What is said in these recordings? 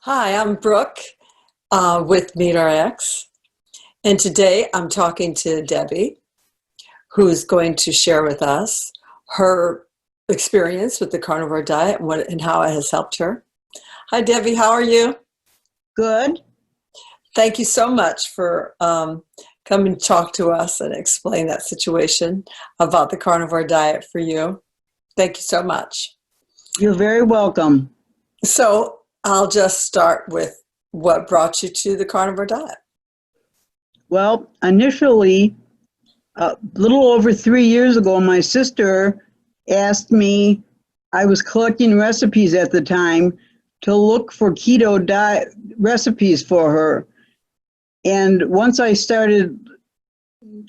Hi, I'm Brooke with MeatRx, and today I'm talking to Debbie, who's going to share with us her experience with the carnivore diet and how it has helped her. Hi, Debbie, how are you? Good. Thank you so much for coming to talk to us and explain that situation about the carnivore diet for you. Thank you so much. You're very welcome. So I'll just start with what brought you to the carnivore diet. Well, initially, a little over 3 years ago, my sister asked me, I was collecting recipes at the time, to look for keto diet recipes for her. And once I started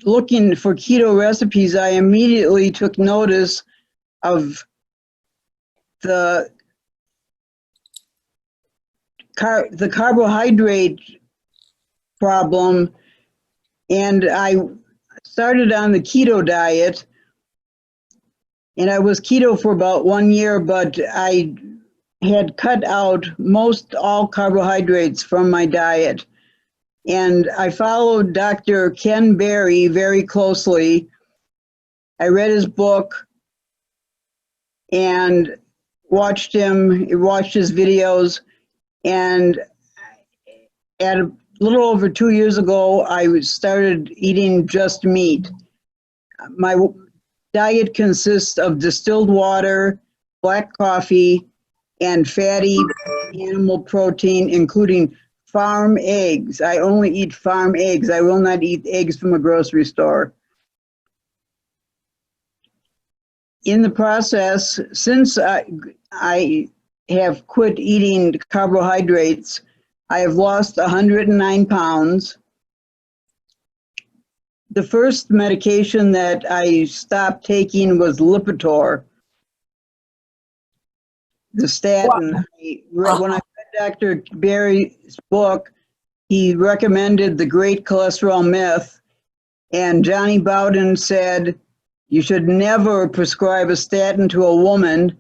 looking for keto recipes, I immediately took notice of the carbohydrate problem, and I started on the keto diet, and I was keto for about 1 year, but I had cut out most all carbohydrates from my diet. And I followed Dr. Ken Berry very closely. I read his book and watched his videos, and at a little over 2 years ago, I started eating just meat. My diet consists of distilled water, black coffee, and fatty animal protein, including farm eggs. I only eat farm eggs. I will not eat eggs from a grocery store. In the process, since I have quit eating carbohydrates, I have lost 109 pounds. The first medication that I stopped taking was Lipitor, the statin. When I read Dr. Berry's book, he recommended The Great Cholesterol Myth, and Johnny Bowden said, you should never prescribe a statin to a woman.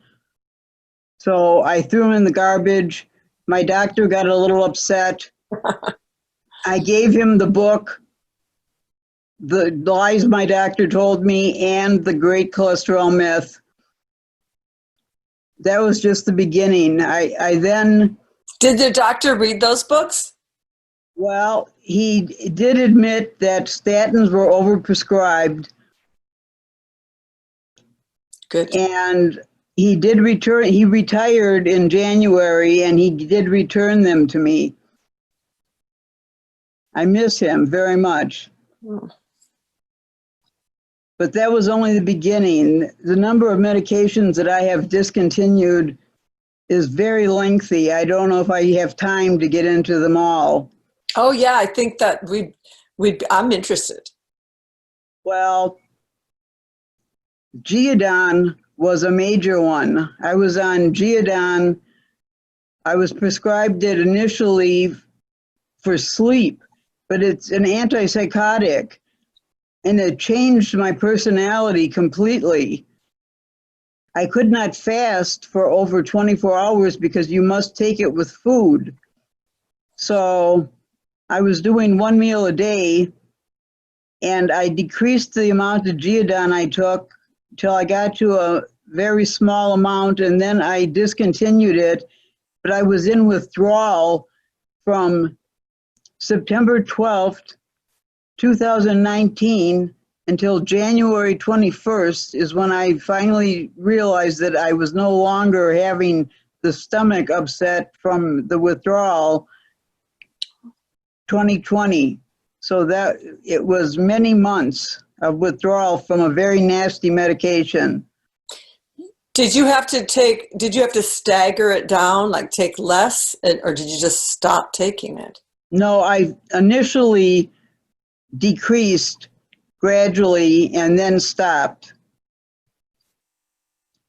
So I threw him in the garbage. My doctor got a little upset. I gave him the book, The Lies My Doctor Told Me, and The Great Cholesterol Myth. That was just the beginning. I then... Did the doctor read those books? Well, he did admit that statins were overprescribed. Good. And he did return, he retired in January, and he did return them to me. I miss him very much. Hmm. But that was only the beginning. The number of medications that I have discontinued is very lengthy. I don't know if I have time to get into them all. Oh yeah, I think that I'm interested. Well, Geodon was a major one. I was on Geodon. I was prescribed it initially for sleep, but it's an antipsychotic, and it changed my personality completely. I could not fast for over 24 hours because you must take it with food. So I was doing 1 meal a day, and I decreased the amount of Geodon I took till I got to a very small amount, and then I discontinued it. But I was in withdrawal from September 12th, 2019 until January 21st is when I finally realized that I was no longer having the stomach upset from the withdrawal, 2020. So that it was many months of withdrawal from a very nasty medication. Did you have to stagger it down, like take less, or did you just stop taking it? No, I initially decreased gradually and then stopped.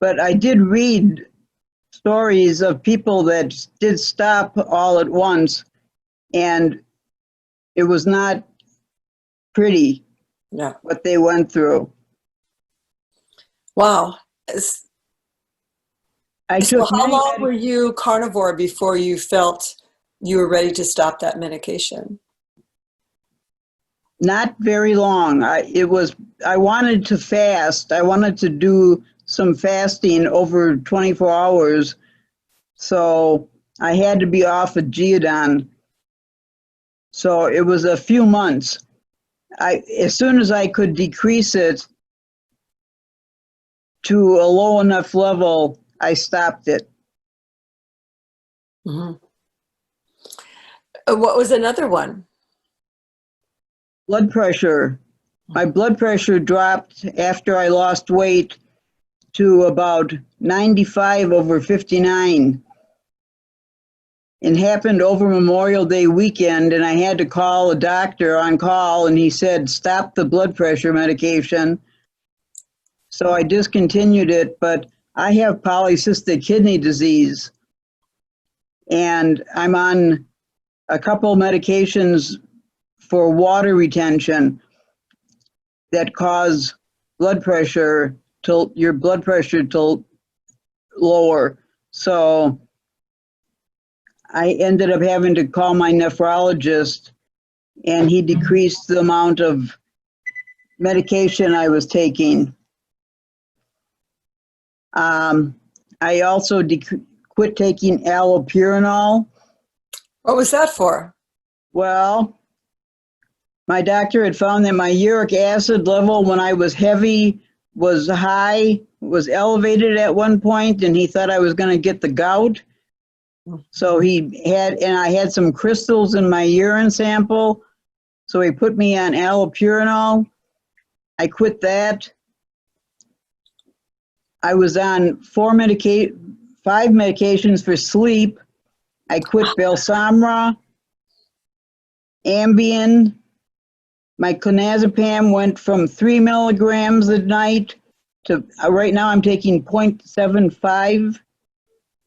But I did read stories of people that did stop all at once, and it was not pretty, Yeah. what they went through. Wow. I So took how many long were you carnivore before you felt you were ready to stop that medication? Not very long. I wanted to fast. I wanted to do some fasting over 24 hours. So I had to be off of Geodon. So it was a few months. As soon as I could decrease it to a low enough level, I stopped it. Mm-hmm. What was another one? Blood pressure. My blood pressure dropped after I lost weight to about 95/59. It happened over Memorial Day weekend, and I had to call a doctor on call, and he said, stop the blood pressure medication. So I discontinued it, but I have polycystic kidney disease, and I'm on a couple medications for water retention that cause your blood pressure to lower. So I ended up having to call my nephrologist, and he decreased the amount of medication I was taking. I also quit taking allopurinol. What was that for? Well, my doctor had found that my uric acid level when I was heavy was high, was elevated at one point, and he thought I was going to get the gout. So I had some crystals in my urine sample. So he put me on allopurinol. I quit that. I was on 5 medications for sleep. I quit Belsomra, Ambien. My clonazepam went from 3 milligrams a night to right now I'm taking 0.75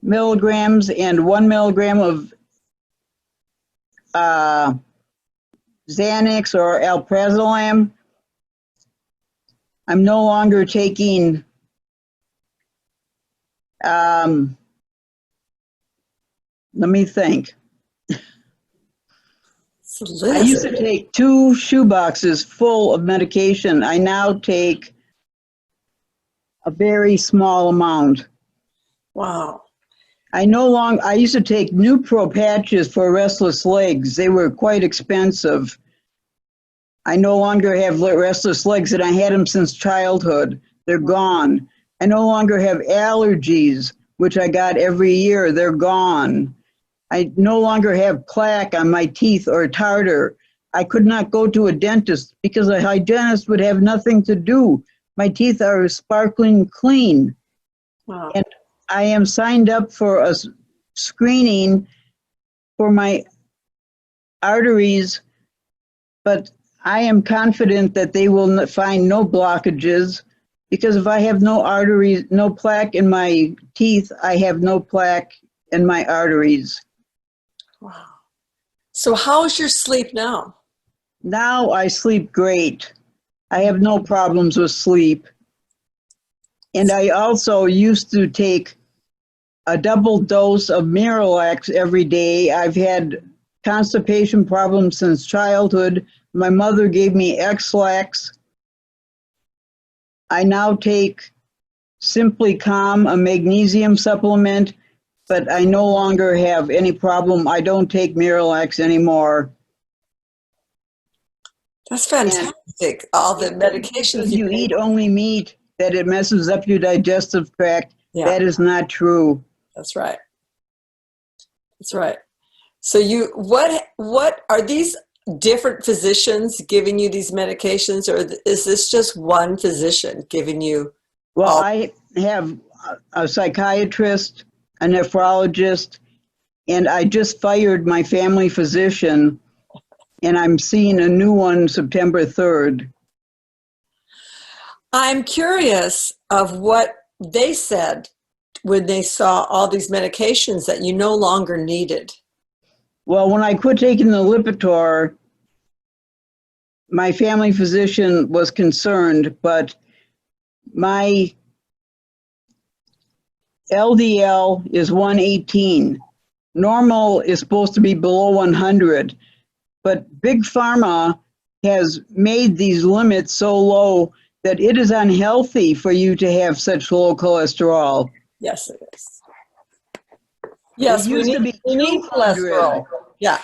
milligrams and 1 milligram of Xanax or alprazolam. I'm no longer taking let me think. I used to take 2 shoeboxes full of medication. I now take a very small amount. Wow. I used to take Nupro patches for restless legs. They were quite expensive. I no longer have restless legs, and I had them since childhood. They're gone. I no longer have allergies, which I got every year. They're gone. I no longer have plaque on my teeth or tartar. I could not go to a dentist because a hygienist would have nothing to do. My teeth are sparkling clean. Wow. And I am signed up for a screening for my arteries, but I am confident that they will find no blockages, because if I have no arteries, no plaque in my teeth, I have no plaque in my arteries. Wow. So how is your sleep now? Now I sleep great. I have no problems with sleep. And I also used to take a double dose of Miralax every day. I've had constipation problems since childhood. My mother gave me X-Lax. I now take Simply Calm, a magnesium supplement, but I no longer have any problem. I don't take Miralax anymore. That's fantastic. All the medications If you eat only meat, that it messes up your digestive tract. Yeah. That is not true. That's right. That's right. So what are these different physicians giving you these medications, or is this just one physician giving you? Well, I have a psychiatrist, a nephrologist, and I just fired my family physician, and I'm seeing a new one September 3rd. I'm curious of what they said when they saw all these medications that you no longer needed. Well, when I quit taking the Lipitor, my family physician was concerned, but my LDL is 118. normal is supposed to be below 100, but Big Pharma has made these limits so low that it is unhealthy for you to have such low cholesterol. Yes, it is. Yes, It used to be we need 200. cholesterol. Yeah.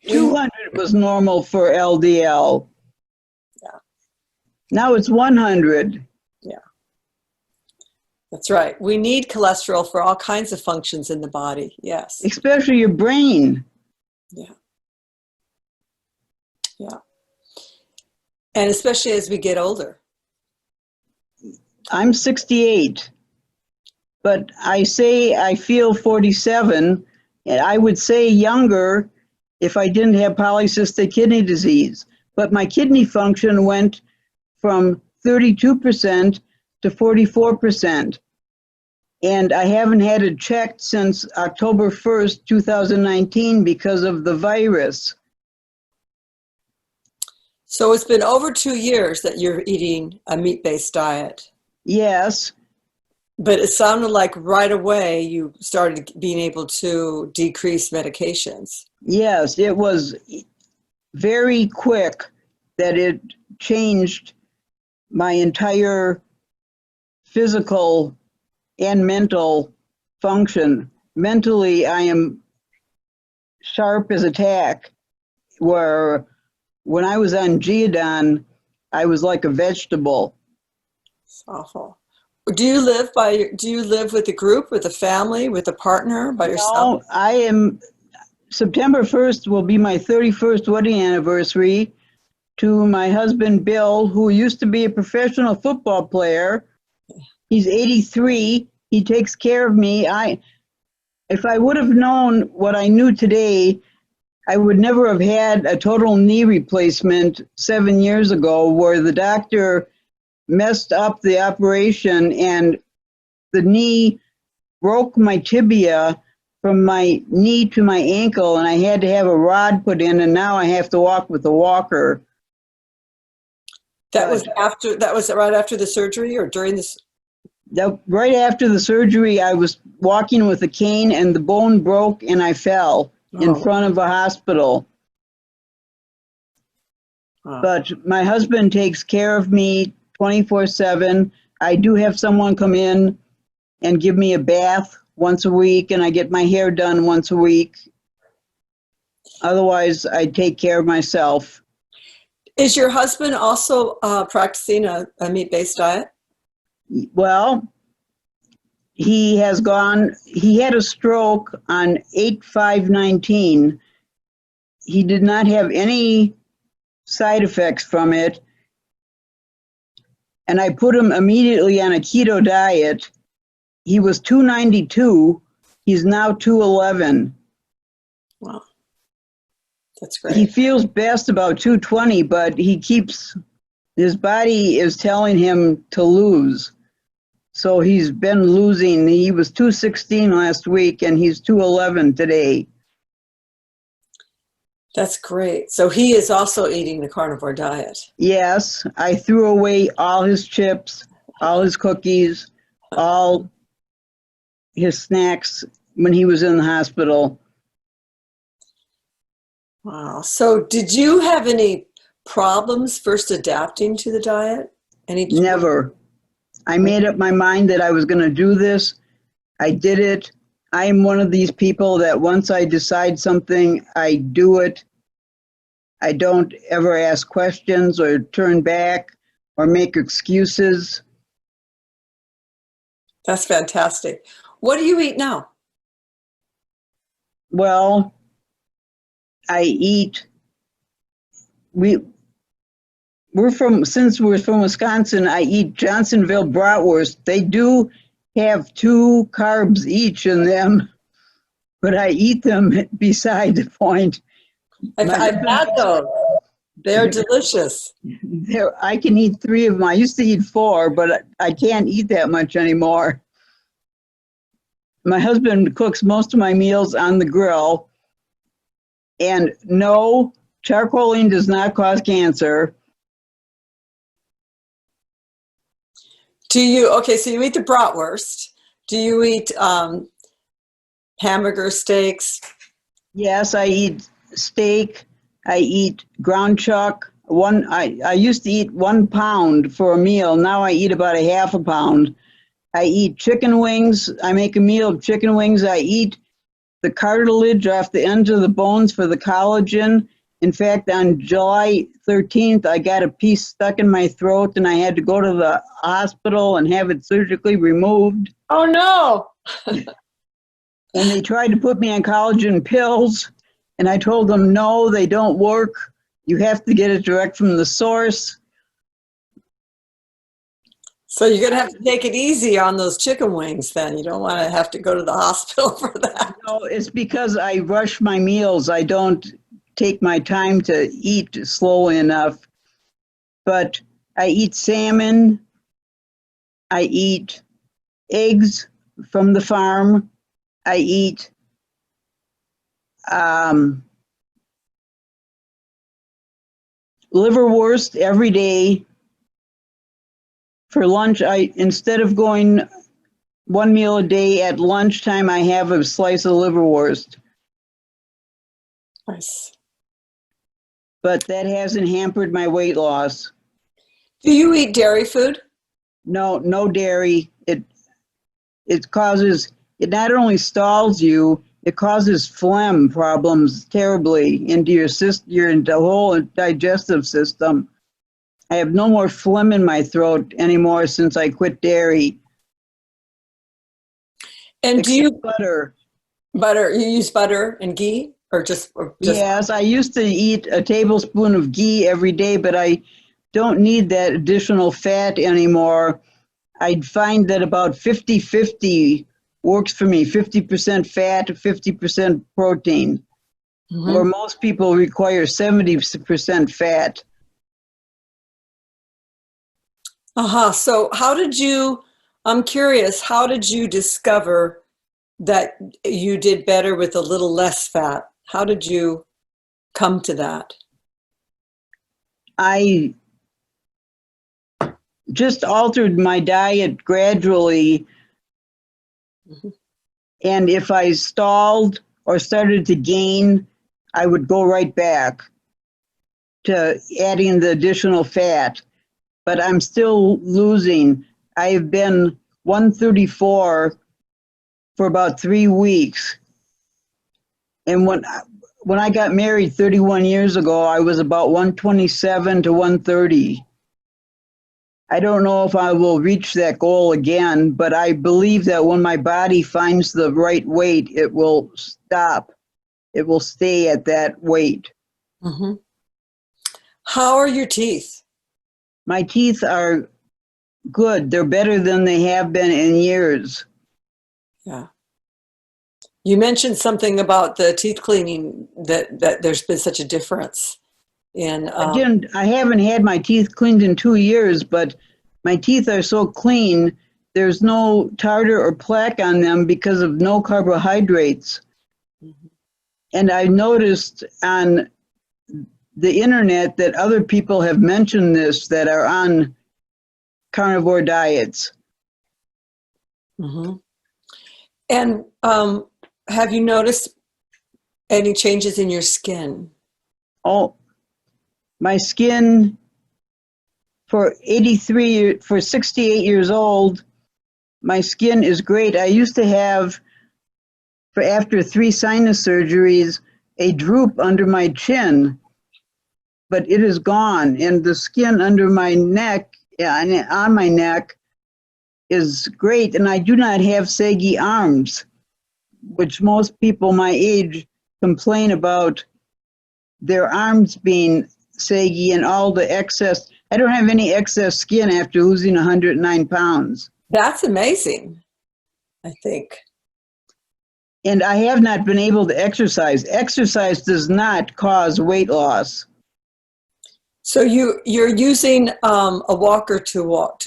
200 was normal for LDL. Yeah. Now it's 100. Yeah. That's right. We need cholesterol for all kinds of functions in the body. Yes. Especially your brain. Yeah. Yeah. And especially as we get older. I'm 68, but I say I feel 47, and I would say younger if I didn't have polycystic kidney disease. But my kidney function went from 32% to 44%. And I haven't had it checked since October 1st, 2019 because of the virus. So it's been over 2 years that you're eating a meat-based diet. Yes. But it sounded like right away you started being able to decrease medications. Yes, it was very quick that it changed my entire physical and mental function. Mentally, I am sharp as a tack, where when I was on Geodon, I was like a vegetable. It's awful. Do you live with a group, with a family, with a partner, by yourself? No, I am, September 1st will be my 31st wedding anniversary to my husband, Bill, who used to be a professional football player. He's 83. He takes care of me. If I would have known what I knew today, I would never have had a total knee replacement 7 years ago, where the doctor messed up the operation and the knee broke my tibia from my knee to my ankle, and I had to have a rod put in, and now I have to walk with a walker. That was right after the surgery or during this? Right after the surgery, I was walking with a cane and the bone broke and I fell in front of a hospital. But my husband takes care of me 24/7. I do have someone come in and give me a bath once a week, and I get my hair done once a week. Otherwise, I take care of myself. Is your husband also practicing a meat-based diet? Well, he had a stroke on 8/5/19. He did not have any side effects from it. And I put him immediately on a keto diet. He was 292. He's now 211. Wow. That's great. He feels best about 220, but his body is telling him to lose. So he's been losing. He was 216 last week and he's 211 today. That's great. So he is also eating the carnivore diet. Yes, I threw away all his chips, all his cookies, all his snacks when he was in the hospital. Wow. So did you have any problems first adapting to the diet? Never. I made up my mind that I was going to do this. I did it. I am one of these people that once I decide something, I do it. I don't ever ask questions or turn back or make excuses. That's fantastic. What do you eat now? Well, since we're from Wisconsin, I eat Johnsonville bratwurst. They do have 2 carbs each in them, but I eat them beside the point. I've had those. They're delicious. I can eat 3 of them. I used to eat 4, but I can't eat that much anymore. My husband cooks most of my meals on the grill. And no, charcoaling does not cause cancer. So you eat the bratwurst. Do you eat hamburger steaks, Yes, I eat steak. I eat ground chuck. I used to eat 1 pound for a meal. Now I eat about a half a pound. I eat chicken wings. I make a meal of chicken wings. I eat the cartilage off the ends of the bones for the collagen. In fact, on July 13th, I got a piece stuck in my throat and I had to go to the hospital and have it surgically removed. Oh no. And they tried to put me on collagen pills. And I told them, no, they don't work. You have to get it direct from the source. So you're gonna have to take it easy on those chicken wings then. You don't want to have to go to the hospital for that. No, it's because I rush my meals. I don't take my time to eat slowly enough. But I eat salmon. I eat eggs from the farm. I eat liverwurst every day. For lunch, instead of going one meal a day, at lunchtime I have a slice of liverwurst. Nice. But that hasn't hampered my weight loss. Do you eat dairy food? No, no dairy. It causes, it not only stalls you, it causes phlegm problems terribly into your the whole digestive system. I have no more phlegm in my throat anymore since I quit dairy. And do you butter? butter? You use butter and ghee, or just Yes, I used to eat a tablespoon of ghee every day, but I don't need that additional fat anymore. I'd find that about 50-50 works for me, 50% fat, 50% protein, where most people require 70% fat. So I'm curious, how did you discover that you did better with a little less fat? How did you come to that? I just altered my diet gradually. And if I stalled or started to gain, I would go right back to adding the additional fat. But I'm still losing. I've been 134 for about 3 weeks. And when I got married 31 years ago, I was about 127 to 130. I don't know if I will reach that goal again, but I believe that when my body finds the right weight, it will stop. It will stay at that weight. How are your teeth? My teeth are good. They're better than they have been in years. Yeah. You mentioned something about the teeth cleaning, that there's been such a difference in. I haven't had my teeth cleaned in 2 years, but my teeth are so clean. There's no tartar or plaque on them because of no carbohydrates. And I noticed on the internet that other people have mentioned this that are on carnivore diets. And have you noticed any changes in your skin? Oh, my skin for 68 years old, my skin is great. I used to have, after 3 sinus surgeries, a droop under my chin, but it is gone. And the skin under my neck, and on my neck, is great. And I do not have saggy arms, which most people my age complain about their arms being saggy and all the excess. I don't have any excess skin after losing 109 pounds. That's amazing, I think. And I have not been able to exercise. Exercise does not cause weight loss. So you're using a walker to walk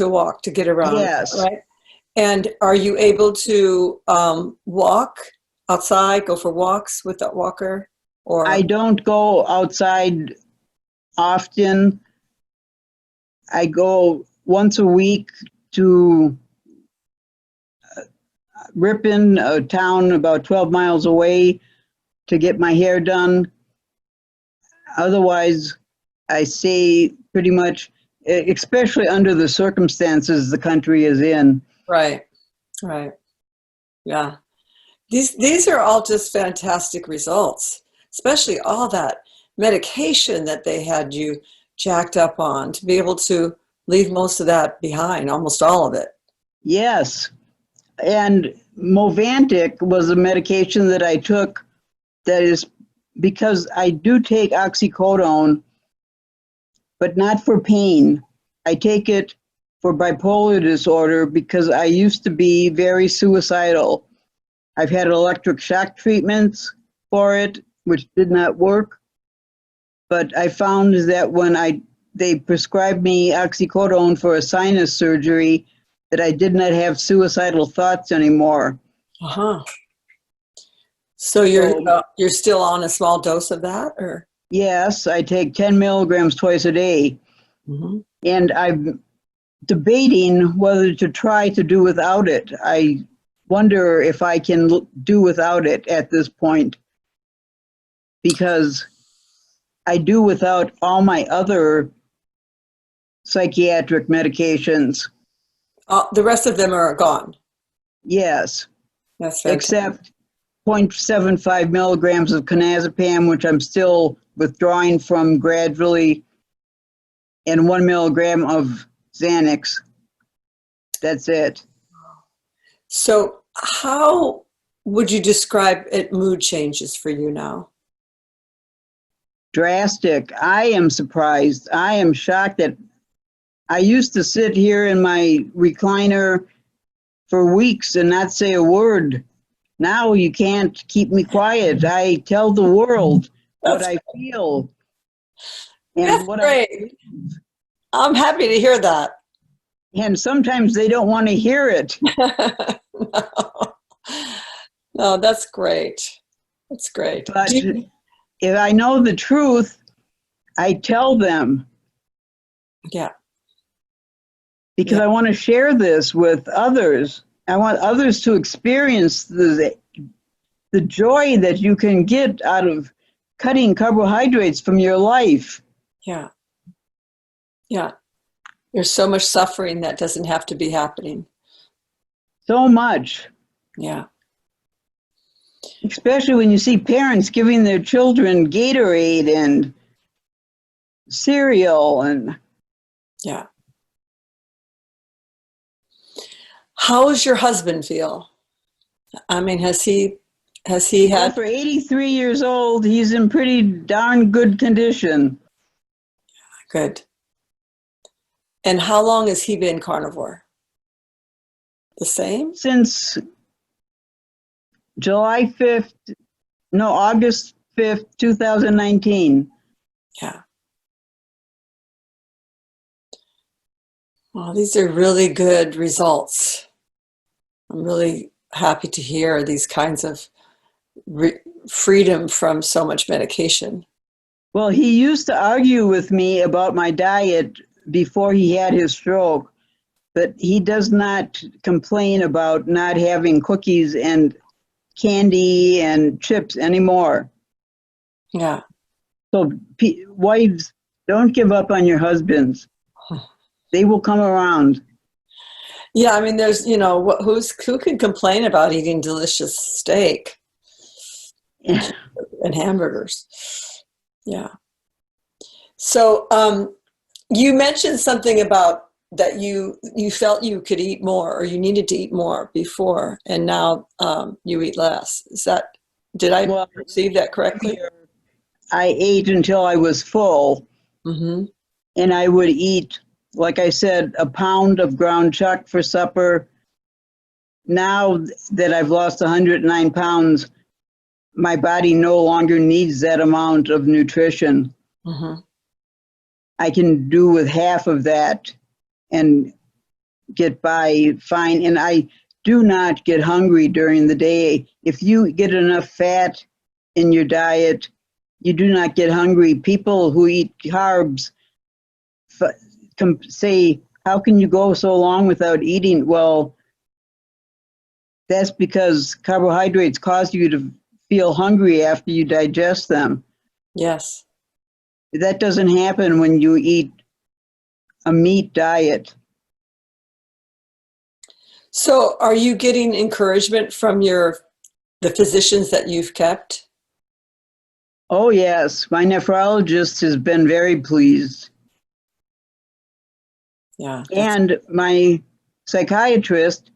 to get around, yes, right? And are you able to walk outside, go for walks with that walker? Or I don't go outside often. I go once a week to Ripon, a town about 12 miles away. to get my hair done. Otherwise, I stay pretty much, especially under the circumstances the country is in. Right. Right. Yeah. These are all just fantastic results, especially all that medication that they had you jacked up on, to be able to leave most of that behind, almost all of it. Yes. And Movantic was a medication that I took that is because I do take oxycodone, but not for pain. I take it for bipolar disorder because I used to be very suicidal. I've had electric shock treatments for it, which did not work. But I found that when they prescribed me oxycodone for a sinus surgery, that I did not have suicidal thoughts anymore. Uh-huh. So you're still on a small dose of that, or? Yes, I take 10 milligrams twice a day. Mm-hmm. And I'm debating whether to try to do without it. I wonder if I can do without it at this point, because I do without all my other psychiatric medications. The rest of them are gone. Yes, That's fantastic. except 0.75 milligrams of clonazepam, which I'm still withdrawing from gradually, and 1 milligram of Xanax. That's it. So how would you describe it, mood changes for you now? Drastic. I am surprised. I am shocked that I used to sit here in my recliner for weeks and not say a word. Now you can't keep me quiet. I tell the world what I feel and That's what great. I'm happy to hear that. and sometimes they don't want to hear it. No, that's great. That's great. But if I know the truth, I tell them. Yeah. Because I want to share this with others. I want others to experience the joy that you can get out of cutting carbohydrates from your life. Yeah. Yeah. There's so much suffering that doesn't have to be happening. So much. Yeah. Especially when you see parents giving their children Gatorade and cereal and Yeah. How does your husband feel? I mean, has he had? for 83 years old, he's in pretty darn good condition. Good. And how long has he been carnivore? The same? Since August 5th, 2019. Yeah. Well, these are really good results. I'm really happy to hear these kinds of freedom from so much medication. Well, he used to argue with me about my diet before he had his stroke, but he does not complain about not having cookies and candy and chips anymore. Yeah. So wives, don't give up on your husbands. They will come around. Yeah, I mean, there's, who can complain about eating delicious steak and hamburgers? Yeah. So you mentioned something about that you felt you could eat more, or you needed to eat more before, and now you eat less. Did I perceive that correctly? I ate until I was full, and I would eat, like I said, a pound of ground chuck for supper. Now that I've lost 109 pounds, my body no longer needs that amount of nutrition. I can do with half of that and get by fine. And I do not get hungry during the day. If you get enough fat in your diet, you do not get hungry. People who eat carbs say, how can you go so long without eating? Well, that's because carbohydrates cause you to feel hungry after you digest them. Yes. That doesn't happen when you eat a meat diet. So are you getting encouragement from the physicians that you've kept? Oh, yes. My nephrologist has been very pleased. Yeah. And my psychiatrist,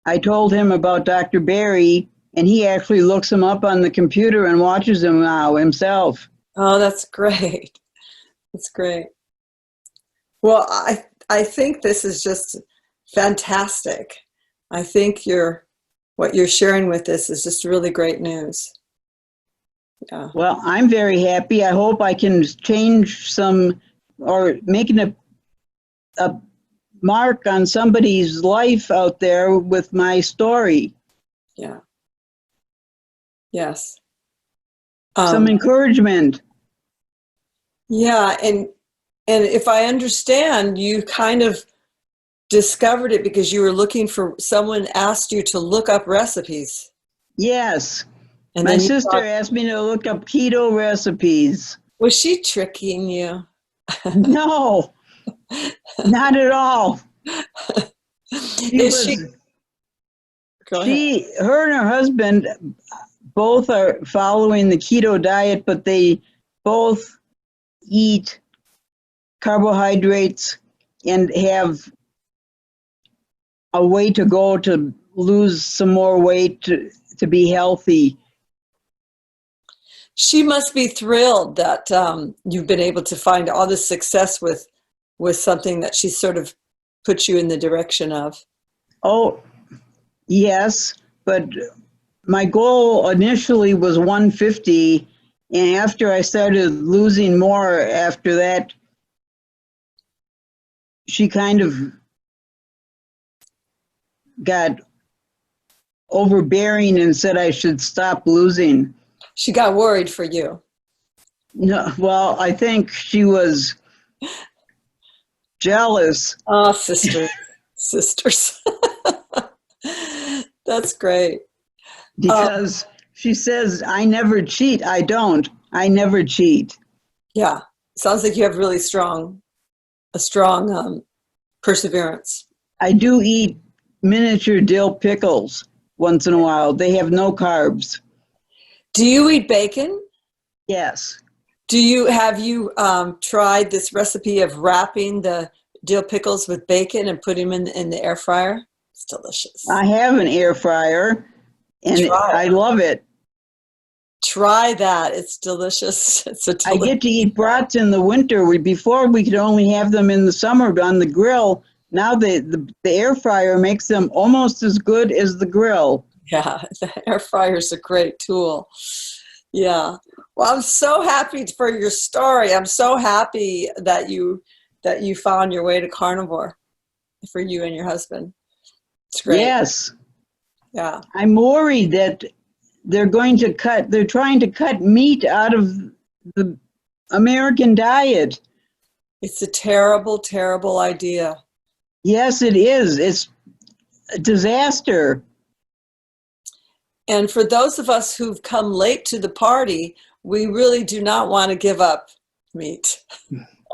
I told him about Dr. Barry, and he actually looks him up on the computer and watches him now himself. Oh, that's great. That's great. Well, I think this is just fantastic. I think what you're sharing with us is just really great news. Yeah. Well, I'm very happy. I hope I can change some or make a mark on somebody's life out there with my story. Yeah. Yes. Some encouragement. Yeah, and if I understand, you kind of discovered it because you were looking for someone asked you to look up recipes. Yes. And My then you sister thought, asked me to look up keto recipes. was she tricking you? No, not at all. Is she? Go ahead. Her and her husband both are following the keto diet, but they both eat carbohydrates and have a way to go to lose some more weight to be healthy. She must be thrilled that you've been able to find all this success with something that she sort of put you in the direction of. Oh, yes, but my goal initially was 150, and after I started losing more after that, she kind of got overbearing and said I should stop losing. She got worried for you. No, well, I think she was jealous. Oh, sisters, sisters. That's great. Because she says, I never cheat. I don't. I never cheat. Yeah. Sounds like you have really a strong perseverance. I do eat miniature dill pickles once in a while. They have no carbs. Do you eat bacon? Yes. Have you tried this recipe of wrapping the dill pickles with bacon and putting them in the air fryer? It's delicious. I have an air fryer and I love it. Try that. It's delicious. I get to eat brats in the winter. Before we could only have them in the summer on the grill. Now the air fryer makes them almost as good as the grill. Yeah, the air fryer is a great tool. Yeah. Well, I'm so happy for your story. I'm so happy that you found your way to carnivore for you and your husband. It's great. Yes. Yeah. I'm worried that they're trying to cut meat out of the American diet. It's a terrible, terrible idea. Yes, it is. It's a disaster. And for those of us who've come late to the party, we really do not want to give up meat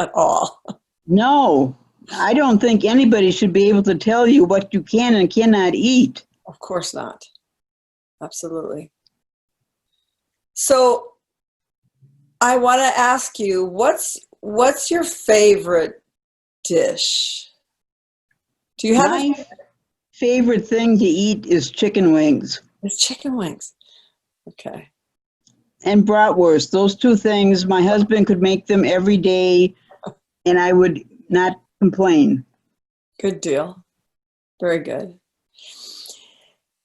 at all. No, I don't think anybody should be able to tell you what you can and cannot eat. Of course not. Absolutely. So I want to ask you, what's your favorite dish? Do you have My favorite thing to eat is chicken wings. It's chicken wings. Okay. And bratwurst. Those two things, my husband could make them every day and I would not complain. Good deal. Very good.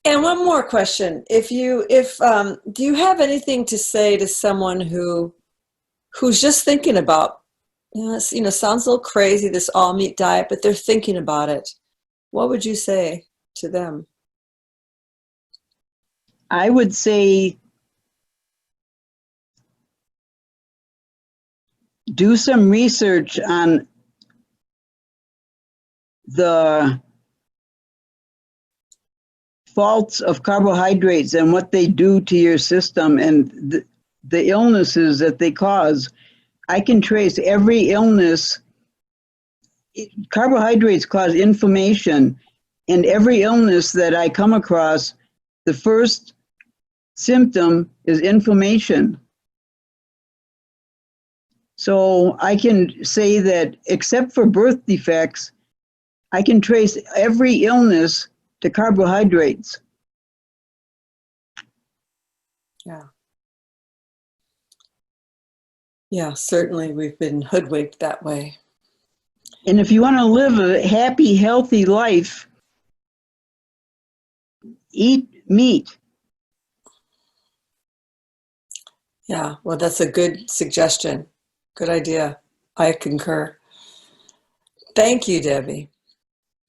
And one more question. Do you have anything to say to someone who's just thinking about, sounds a little crazy, this all meat diet, but they're thinking about it. What would you say to them? I would say do some research on the faults of carbohydrates and what they do to your system and the illnesses that they cause. I can trace every illness. Carbohydrates cause inflammation, and every illness that I come across, the first symptom is inflammation. So I can say that except for birth defects, I can trace every illness to carbohydrates. Yeah. Yeah, certainly we've been hoodwinked that way. And if you want to live a happy, healthy life, eat meat. Yeah, well, that's a good suggestion. Good idea. I concur. Thank you, Debbie.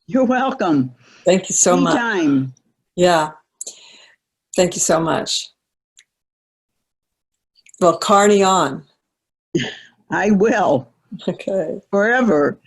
You're welcome. Thank you so much. Anytime. Yeah. Thank you so much. Well, carny on. I will. Okay. Forever.